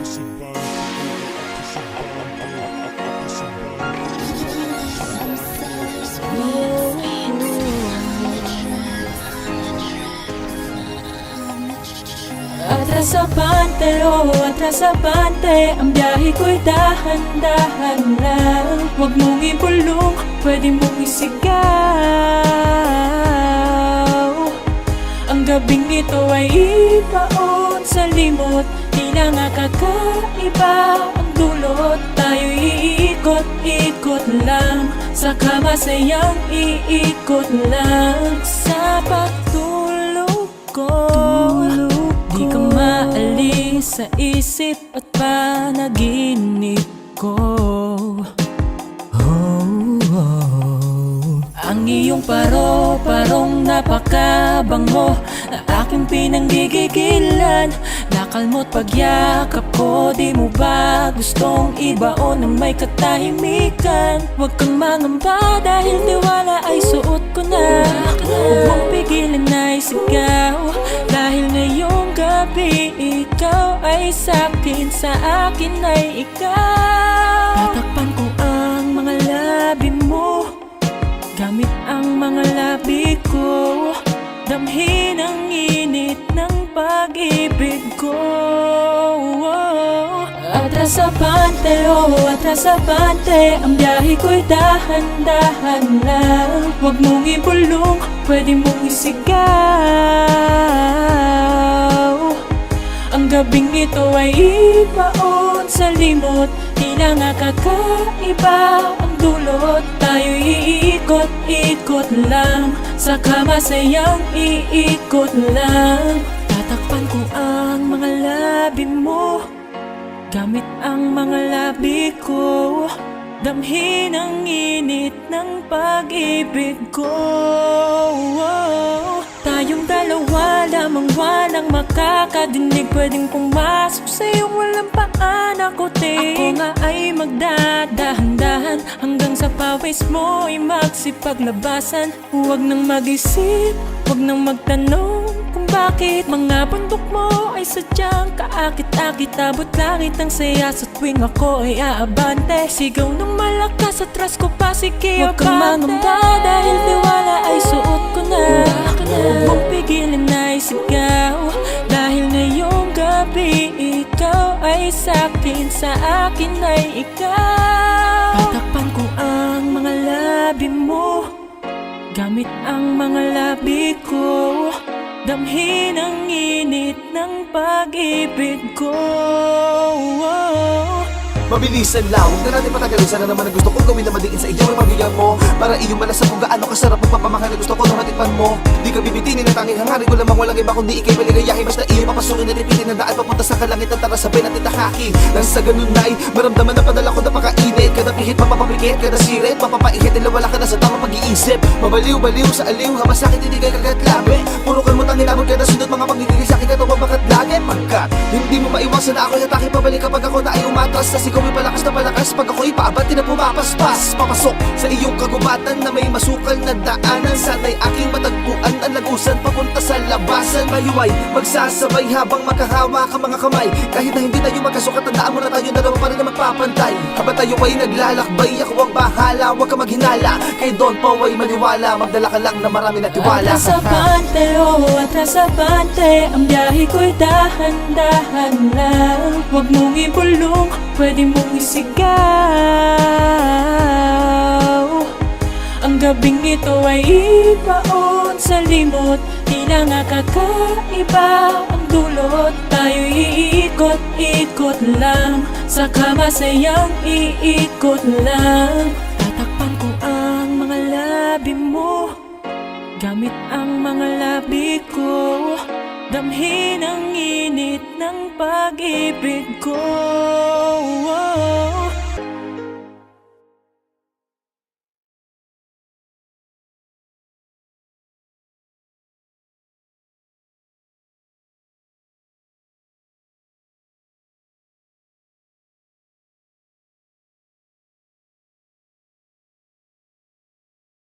Atrasabante, oh atrasabante, ang biyahe ko'y dahan-dahan lang. Huwag mong ipulong, pwede mong isigaw. Ang gabing ito ay ibaon sa limot, di na nga kakaiba ang dulot. Tayo'y iikot-ikot lang, saka masayang iikot lang. Sa pagtulog ko, di ka maalis sa isip at panaginip ko. Ang iyong paro-parong napakabango na aking pinanggigigilan. Nakalmo't pagyakap ko, di mo ba gustong ibaon ng may katahimikan? Huwag kang mangamba dahil tiwala ay suot ko na. Huwag mong pigilan na isigaw, dahil ngayong gabi ikaw ay sa'kin, sa akin ay ikaw. Tatakpan ko ang mga labi mo, gamit ang mga labi ko, damhin ang init ng pag-ibig ko. Atrasabante, oh atrasabante, ang biyahe ko'y dahan-dahan lang. Huwag mong ipulong, pwede mong isigaw. Ang gabing ito ay ibaon sa limot, di na nga kakaiba ang dulot. Tayo'y iikot-ikot lang, saka masayang iikot lang. Tatakpan ko ang mga labi mo, gamit ang mga labi ko, damhin ang init ng pag-ibig ko. Tayong dalawa lamang, walang makakadinig, pwedeng pumasok sa iyong walang paanakutin. Ako nga ay magdadahan-dahan hanggang sa pawis mo ay magsipaglabasan. Huwag nang mag-isip, huwag nang magtanong kung bakit mga bundok mo ay sadyang kaakit-akit. Abot langit ang saya sa tuwing ako ay aabante. Sigaw ng malakas, atras ko pa, sige abante. Huwag kang mangamba dahil tiwala ay suot ko na. Huwag mong pigilan na isigaw, dahil ngayong gabi ikaw ay sa'kin, sa akin ay ikaw. Tatakpan ko ang mga labi mo, gamit ang mga labi ko, damhin ang init ng pag-ibig ko. Mabilisan lang, huwag na natin patagalin. Sana naman ang gusto kong gawin na madigin sa iyo ay mabigyan mo, para iyong malasan kung gaano kasarap magpapamahal na gusto ko nung natikpan mo. Di ka bibitinin ang tanging hangarin ko lamang, walang iba kundi ikay maligayahin. Basta iyo papasukin at ipitin ang daan papunta sa kalangitan, tara sabay natin tahaki. Nang sa ganun na'y maramdaman na padala ko napakainit. Kada pihit mapapapikit, kada sirit mapapaihit, tila wala ka na sa tamang pag-iisip. Mabaliw-baliw sa aliw, habang sa'kin hindi kay kagat labi. Puro kan mo tangin naman kada sundot, mga pagigigil sa'kin ka tuwag makat lagi. Pagkat hindi mo maiwasan na ako'y atake, pabalik kapag ako na ay umatras. Sa sigaw ay palakas na palakas, pag ako'y paabati na pumapaspas. Papasok sa iyong kagubatan na may masukal na daanan. Sana'y aking matagpuan ang lagusan papunta sa labasan. Mayuway magsasabay habang makahawa ka mga kamay. Kahit na hindi tayo magkasukat, tandaan mo na tayo dalawa pa rin na magpapantay. Habang tayo ay naglalakbay, ako ang bahala, huwag ka maghinala. Kay Don Pao ay maniwala, magdala ka lang na marami na tiwala. Atrasabante, oh atrasabante, ang biyahe ko'y dahan-dahan lang. Huwag mong ipulong, pwede mong isigaw. Ang gabing ito ay ibaon sa limot, di na nga kakaiba ang dulot. Tayo'y iikot-ikot lang, saka masayang iikot lang. Tatakpan ko ang mga labi mo, gamit ang mga labi ko, damhin ang init ng pag-ibig ko.